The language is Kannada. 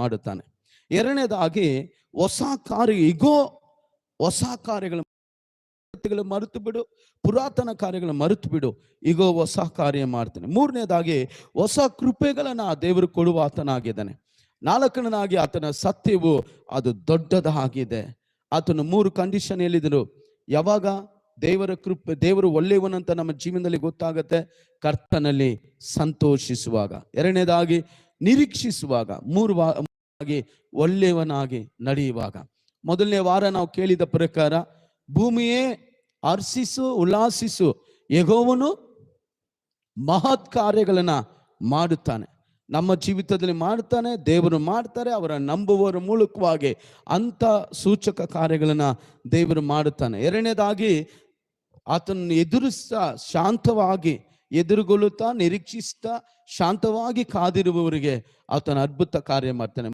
ಮಾಡುತ್ತಾನೆ. ಎರಡನೇದಾಗಿ ಹೊಸ ಕಾರ್ಯಗಳು ಮರೆತು ಬಿಡು, ಪುರಾತನ ಕಾರ್ಯಗಳು ಮರೆತು ಬಿಡು, ಈಗ ಹೊಸ ಕಾರ್ಯ ಮಾಡ್ತಾನೆ. ಮೂರನೇದಾಗಿ ಹೊಸ ಕೃಪೆಗಳನ್ನ ದೇವರು ಕೊಡುವ ಆತನಾಗಿದ್ದಾನೆ. ನಾಲ್ಕನೇದಾಗಿ ಆತನ ಸತ್ಯವು ಅದು ದೊಡ್ಡದಾಗಿದೆ. ಆತನು 3 ಕಂಡೀಷನ್ ಹೇಳಿದರು. ಯಾವಾಗ ದೇವರ ಕೃಪೆ, ದೇವರು ಒಳ್ಳೆಯವನಂತ ನಮ್ಮ ಜೀವನದಲ್ಲಿ ಗೊತ್ತಾಗತ್ತೆ, ಕರ್ತನಲ್ಲಿ ಸಂತೋಷಿಸುವಾಗ. ಎರಡನೇದಾಗಿ ನಿರೀಕ್ಷಿಸುವಾಗ. ಮೂರನೇದಾಗಿ ಒಳ್ಳೆಯವನಾಗಿ ನಡೆಯುವಾಗ. ಮೊದಲನೇ ವಾರ ನಾವು ಕೇಳಿದ ಪ್ರಕಾರ, ಭೂಮಿಯೇ ಹರ್ಷಿಸು, ಉಲ್ಲಾಸಿಸು, ಯೆಹೋವನು ಮಹತ್ ಕಾರ್ಯಗಳನ್ನ ಮಾಡುತ್ತಾನೆ. ನಮ್ಮ ಜೀವಿತದಲ್ಲಿ ಮಾಡ್ತಾನೆ, ದೇವರು ಮಾಡ್ತಾರೆ. ಅವರ ನಂಬುವವರ ಮೂಲಕವಾಗಿ ಅಂತ ಸೂಚಕ ಕಾರ್ಯಗಳನ್ನ ದೇವರು ಮಾಡುತ್ತಾನೆ. ಎರಡನೇದಾಗಿ ಆತನನ್ನು ಎದುರಿಸ್ತಾ ಶಾಂತವಾಗಿ ಎದುರುಗೊಳ್ಳುತ್ತಾ ನಿರೀಕ್ಷಿಸ್ತಾ ಶಾಂತವಾಗಿ ಕಾದಿರುವವರಿಗೆ ಆತನ ಅದ್ಭುತ ಕಾರ್ಯ ಮಾಡ್ತಾನೆ.